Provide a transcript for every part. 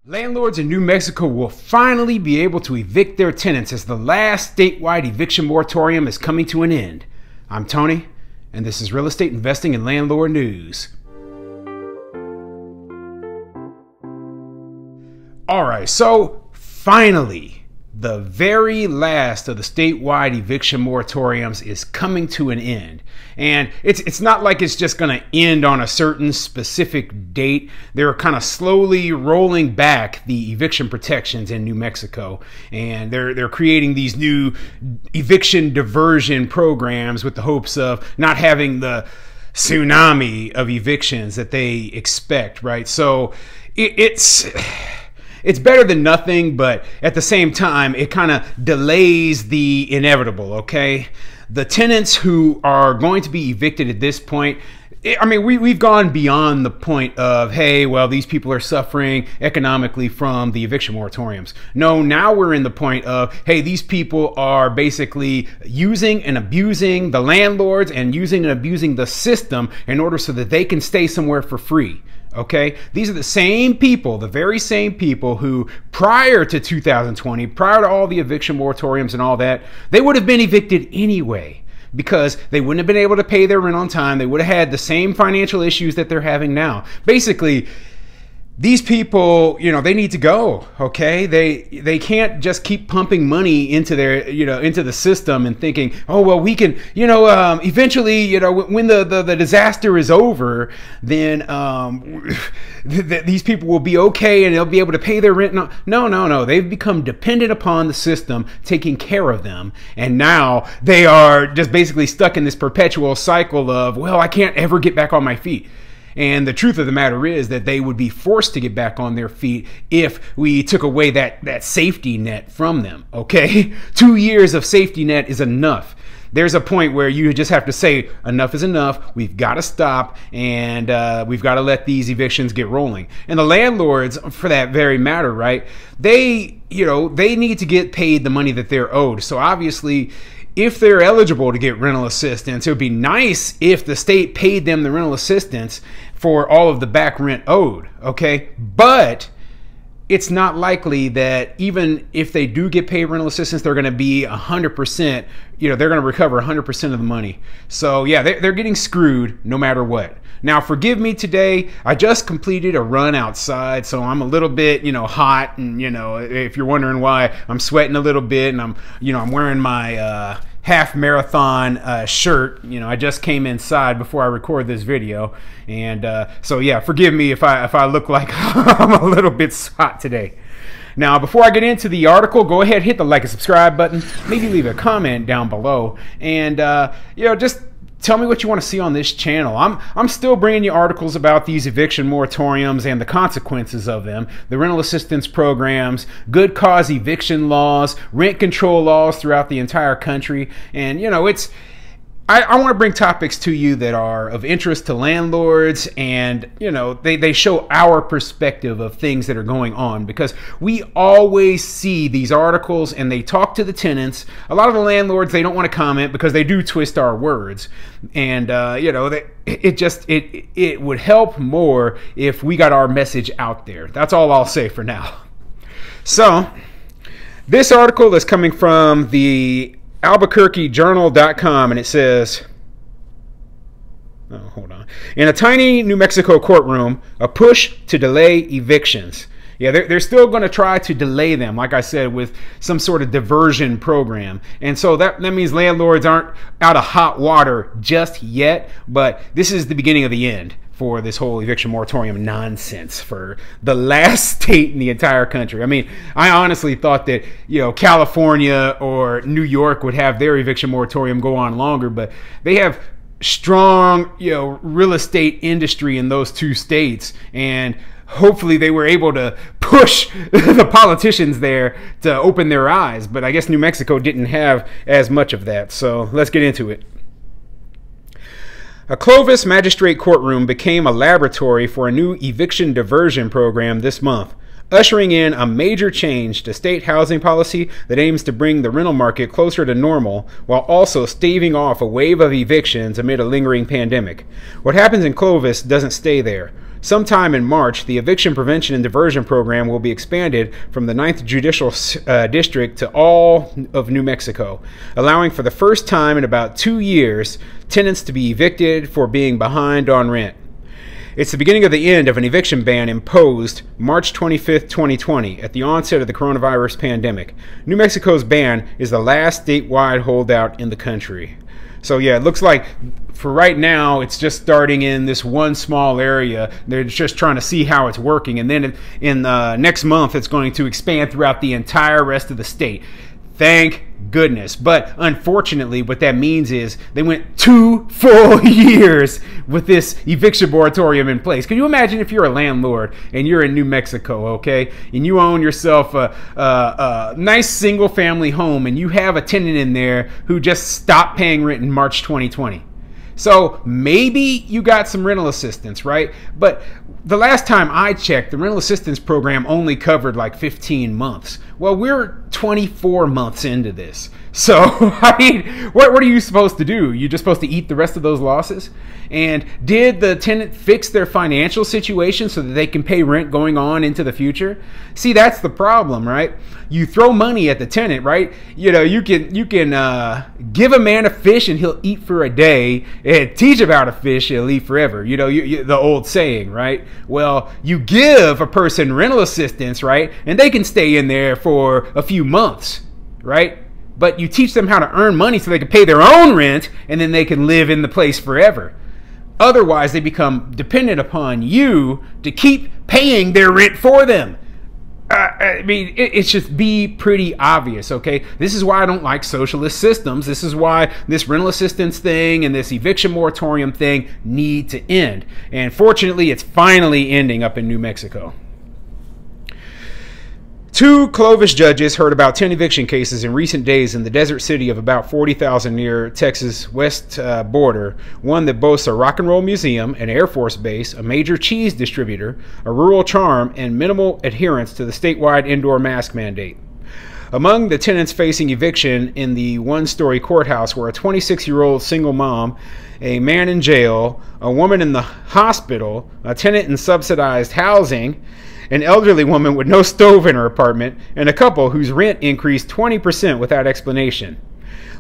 Landlords in New Mexico will finally be able to evict their tenants as the last statewide eviction moratorium is coming to an end. I'm Tony, and this is Real Estate Investing and Landlord News. Alright, so finally, the very last of the statewide eviction moratoriums is coming to an end. And it's not like it's just going to end on a certain specific date. They're kind of slowly rolling back the eviction protections in New Mexico. And they're creating these new eviction diversion programs with the hopes of not having the tsunami of evictions that they expect, right? So it's better than nothing, but at the same time, it kind of delays the inevitable, okay? The tenants who are going to be evicted at this point, I mean, we've gone beyond the point of, hey, well, these people are suffering economically from the eviction moratoriums. No, now we're in the point of, hey, these people are basically using and abusing the landlords and using and abusing the system in order so that they can stay somewhere for free. Okay, these are the same people, the very same people who prior to 2020, prior to all the eviction moratoriums and all that, they would have been evicted anyway because they wouldn't have been able to pay their rent on time. They would have had the same financial issues that they're having now. Basically, these people, you know, they need to go, okay? They can't just keep pumping money into their, you know, into the system and thinking, oh, well, we can, you know, eventually, you know, when the disaster is over, then these people will be okay and they'll be able to pay their rent. No. They've become dependent upon the system taking care of them. And now they are just basically stuck in this perpetual cycle of, well, I can't ever get back on my feet. And the truth of the matter is that they would be forced to get back on their feet if we took away that safety net from them, okay? 2 years of safety net is enough. There's a point where you just have to say, enough is enough, we've got to stop, and we've got to let these evictions get rolling. And the landlords, for that very matter, right, they need to get paid the money that they're owed. So obviously, if they're eligible to get rental assistance, it would be nice if the state paid them the rental assistance for all of the back rent owed, okay? But it's not likely that even if they do get paid rental assistance, they're going to be 100%, you know, they're going to recover 100% of the money. So yeah, they're getting screwed no matter what. Now, forgive me today. I just completed a run outside, so I'm a little bit, you know, hot, and you know, if you're wondering why I'm sweating a little bit, and I'm wearing my half marathon shirt. You know, I just came inside before I record this video, and so yeah, forgive me if I look like I'm a little bit hot today. Now, before I get into the article, go ahead, hit the like and subscribe button. Maybe leave a comment down below, and you know, just tell me what you want to see on this channel. I'm still bringing you articles about these eviction moratoriums and the consequences of them, the rental assistance programs, good cause eviction laws, rent control laws throughout the entire country. And you know, I want to bring topics to you that are of interest to landlords, and you know, they show our perspective of things that are going on, because we always see these articles and they talk to the tenants. A lot of the landlords, they don't want to comment because they do twist our words, and you know, it would help more if we got our message out there. That's all I'll say for now. So this article is coming from the AlbuquerqueJournal.com, and it says, oh, hold on. In a tiny New Mexico courtroom, a push to delay evictions. Yeah, they're still going to try to delay them, like I said, with some sort of diversion program. And so that means landlords aren't out of hot water just yet, but this is the beginning of the end for this whole eviction moratorium nonsense for the last state in the entire country. I mean, I honestly thought that, you know, California or New York would have their eviction moratorium go on longer, but they have strong, you know, real estate industry in those two states, and hopefully they were able to push the politicians there to open their eyes. But I guess New Mexico didn't have as much of that. So let's get into it. A Clovis magistrate courtroom became a laboratory for a new eviction diversion program this month, ushering in a major change to state housing policy that aims to bring the rental market closer to normal while also staving off a wave of evictions amid a lingering pandemic. What happens in Clovis doesn't stay there. Sometime in March, the Eviction Prevention and Diversion Program will be expanded from the 9th Judicial District to all of New Mexico, allowing for the first time in about 2 years tenants to be evicted for being behind on rent. It's the beginning of the end of an eviction ban imposed March 25th, 2020, at the onset of the coronavirus pandemic. New Mexico's ban is the last statewide holdout in the country. So yeah, it looks like for right now, it's just starting in this one small area. They're just trying to see how it's working. And then in next month, it's going to expand throughout the entire rest of the state. Thank goodness. But unfortunately, what that means is they went 2 full years with this eviction moratorium in place. Can you imagine if you're a landlord and you're in New Mexico, okay, and you own yourself a nice single family home and you have a tenant in there who just stopped paying rent in March 2020? So maybe you got some rental assistance, right? But the last time I checked, the rental assistance program only covered like 15 months. Well, we're 24 months into this. So, I mean, what are you supposed to do? You're just supposed to eat the rest of those losses? And did the tenant fix their financial situation so that they can pay rent going on into the future? See, that's the problem, right? You throw money at the tenant, right? You know, you can give a man a fish and he'll eat for a day, and teach about a fish, he'll eat forever. You know, the old saying, right? Well, you give a person rental assistance, right? And they can stay in there for a few months, right? But you teach them how to earn money so they can pay their own rent, and then they can live in the place forever. Otherwise, they become dependent upon you to keep paying their rent for them. I mean, it's just be pretty obvious, okay? This is why I don't like socialist systems. This is why this rental assistance thing and this eviction moratorium thing need to end. And fortunately, it's finally ending up in New Mexico. 2 Clovis judges heard about 10 eviction cases in recent days in the desert city of about 40,000 near Texas' west border, one that boasts a rock and roll museum, an Air Force base, a major cheese distributor, a rural charm, and minimal adherence to the statewide indoor mask mandate. Among the tenants facing eviction in the one-story courthouse were a 26-year-old single mom, a man in jail, a woman in the hospital, a tenant in subsidized housing, an elderly woman with no stove in her apartment, and a couple whose rent increased 20% without explanation.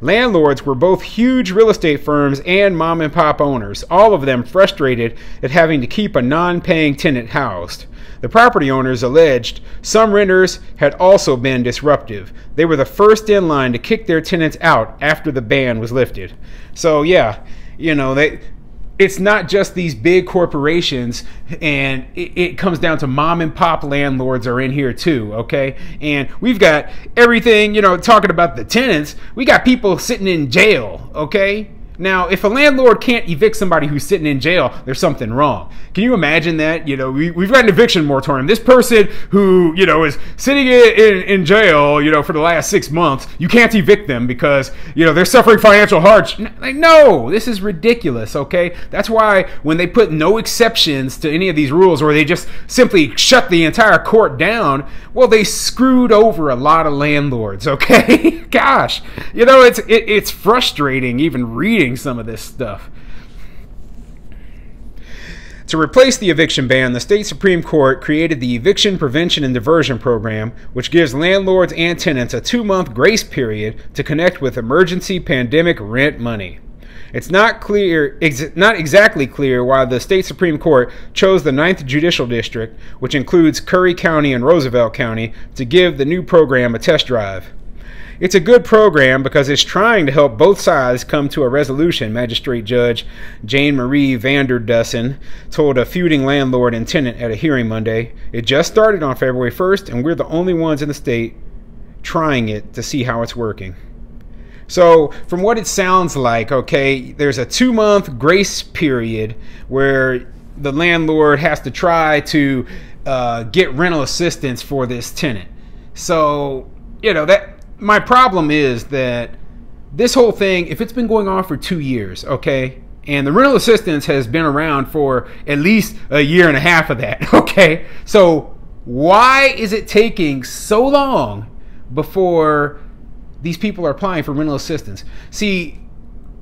Landlords were both huge real estate firms and mom-and-pop owners, all of them frustrated at having to keep a non-paying tenant housed. The property owners alleged some renters had also been disruptive. They were the first in line to kick their tenants out after the ban was lifted. So yeah, you know, it's not just these big corporations, and it comes down to mom and pop landlords are in here too, okay? And we've got everything, you know, talking about the tenants, we got people sitting in jail, okay? Now, if a landlord can't evict somebody who's sitting in jail, there's something wrong. Can you imagine that? You know, we've got an eviction moratorium. This person who, you know, is sitting in jail, you know, for the last 6 months, you can't evict them because, you know, they're suffering financial hardship. Like, no, this is ridiculous, okay? That's why when they put no exceptions to any of these rules, or they just simply shut the entire court down, well, they screwed over a lot of landlords, okay? Gosh, you know, it's frustrating even reading some of this stuff. To replace the eviction ban, the state Supreme Court created the Eviction Prevention and Diversion Program, which gives landlords and tenants a 2-month grace period to connect with emergency pandemic rent money. It's not exactly clear why the state Supreme Court chose the 9th Judicial District, which includes Curry County and Roosevelt County, to give the new program a test drive. It's a good program because it's trying to help both sides come to a resolution, Magistrate Judge Jane Marie Vanderdussen told a feuding landlord and tenant at a hearing Monday. It just started on February 1st, and we're the only ones in the state trying it to see how it's working. So from what it sounds like, okay, there's a 2-month grace period where the landlord has to try to get rental assistance for this tenant. So, you know, that my problem is that this whole thing, if it's been going on for 2 years, okay, and the rental assistance has been around for at least a year and a half of that, okay, so why is it taking so long before these people are applying for rental assistance? See,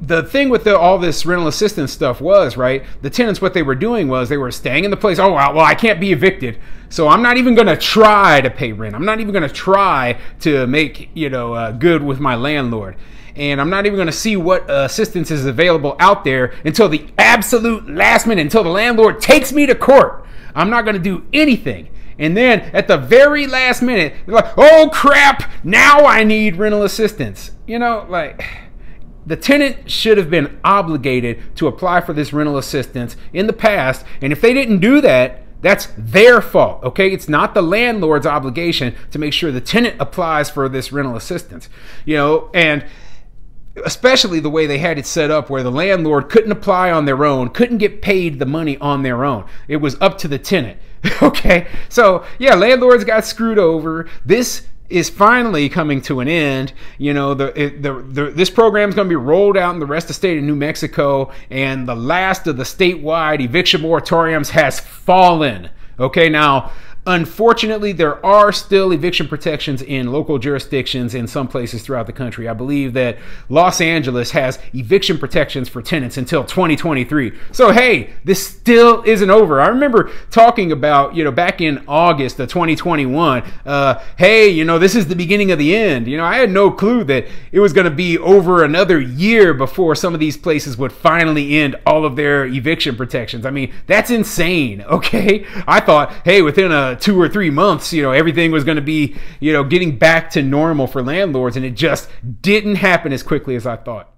the thing with all this rental assistance stuff was, right, the tenants, what they were doing was they were staying in the place. Oh, well, I can't be evicted, so I'm not even going to try to pay rent. I'm not even going to try to make, good with my landlord. And I'm not even going to see what assistance is available out there until the absolute last minute, until the landlord takes me to court. I'm not going to do anything. And then at the very last minute, they're like, oh crap, now I need rental assistance. The tenant should have been obligated to apply for this rental assistance in the past. And if they didn't do that, that's their fault, okay? It's not the landlord's obligation to make sure the tenant applies for this rental assistance, and especially the way they had it set up where the landlord couldn't apply on their own, couldn't get paid the money on their own. It was up to the tenant, okay? So, yeah, landlords got screwed over. This is finally coming to an end. This program is going to be rolled out in the rest of the state of New Mexico, and the last of the statewide eviction moratoriums has fallen. Okay, now, unfortunately, there are still eviction protections in local jurisdictions in some places throughout the country. I believe that Los Angeles has eviction protections for tenants until 2023. So, hey, this still isn't over. I remember talking about, back in August of 2021, hey, this is the beginning of the end. I had no clue that it was going to be over another year before some of these places would finally end all of their eviction protections. I mean, that's insane, okay? I thought, hey, within 2 or 3 months, everything was going to be, getting back to normal for landlords, and it just didn't happen as quickly as I thought.